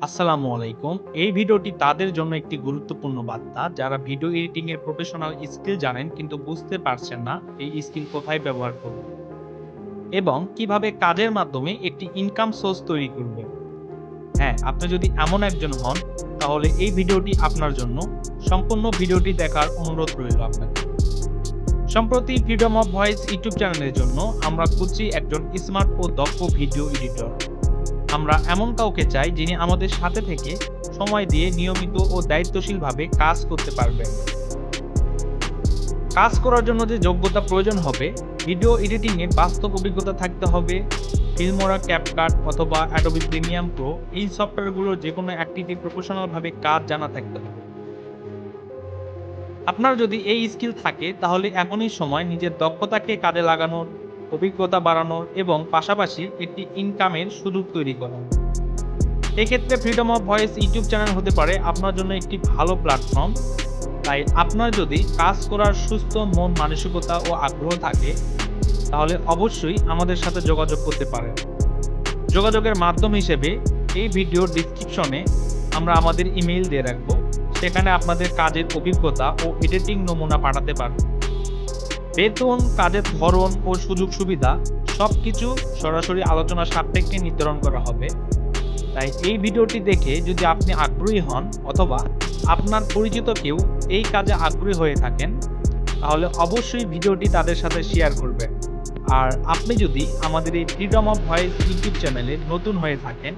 আসসালামু আলাইকুম। এই ভিডিওটি তাদের জন্য একটি গুরুত্বপূর্ণ বার্তা যারা ভিডিও এডিটিং এর প্রফেশনাল স্কিল জানেন কিন্তু বুঝতে পারছেন না এই স্কিল কোথায় ব্যবহার করবেন এবং কিভাবে কাজের মাধ্যমে একটি ইনকাম সোর্স তৈরি করবেন। হ্যাঁ, আপনি যদি এমন একজন হন তাহলে এই ভিডিওটি আপনার জন্য। সম্পূর্ণ ভিডিওটি দেখার অনুরোধ রইল আপনাকে। সম্প্রতি ফ্রিডম অফ ভয়েস ইউটিউব চ্যানেলের জন্য আমরা খুঁজছি একজন স্মার্ট ও দক্ষ ভিডিও এডিটর। আমরা এমন কাউকে চাই যিনি আমাদের সাথে থেকে সময় দিয়ে নিয়মিত ও দায়িত্বশীলভাবে কাজ করতে পারবেন। কাজ করার জন্য যে যোগ্যতা প্রয়োজন হবে, ভিডিও এডিটিংয়ে বাস্তব অভিজ্ঞতা থাকতে হবে। ফিল্মোরা, ক্যাপকাট অথবা অ্যাডোবি প্রিমিয়াম প্রো এই সফটওয়্যারগুলোর যে কোনো একটিতে প্রফেশনালভাবে কাজ জানা থাকতে হবে। আপনার যদি এই স্কিল থাকে তাহলে এমনই সময় নিজের দক্ষতাকে কাজে লাগানোর, অভিজ্ঞতা বাড়ানোর এবং পাশাপাশি একটি ইনকামের সুযোগ তৈরি করার। এক্ষেত্রে freedom of voice YouTube channel হতে পারে আপনার জন্য একটি ভালো প্ল্যাটফর্ম। তাই আপনার যদি কাজ করার সুস্থ মন মানসিকতা ও আগ্রহ থাকে তাহলে অবশ্যই আমাদের সাথে যোগাযোগ করতে পারেন। যোগাযোগের মাধ্যম হিসেবে এই ভিডিওর ডিসক্রিপশনে আমরা আমাদের ইমেইল দিয়ে রাখবো। সেখানে আপনাদের কাজের অভিজ্ঞতা ও এডিটিং নমুনা পাঠাতে পারবেন। বেতন, কাজের ধরন ও সুযোগ সুবিধা সবকিছু সরাসরি আলোচনা সাপেক্ষে নির্ধারণ করা হবে। তাই এই ভিডিওটি দেখে যদি আপনি আগ্রহী হন অথবা আপনার পরিচিত কেউ এই কাজে আগ্রহী হয়ে থাকেন তাহলে অবশ্যই ভিডিওটি তাদের সাথে শেয়ার করবেন। আর আপনি যদি আমাদের এই ফ্রিডম অফ ভয়েস ইউটিউব চ্যানেলে নতুন হয়ে থাকেন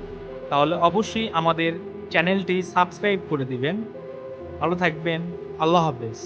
তাহলে অবশ্যই আমাদের চ্যানেলটি সাবস্ক্রাইব করে দিবেন। ভালো থাকবেন। আল্লাহ হাফেজ।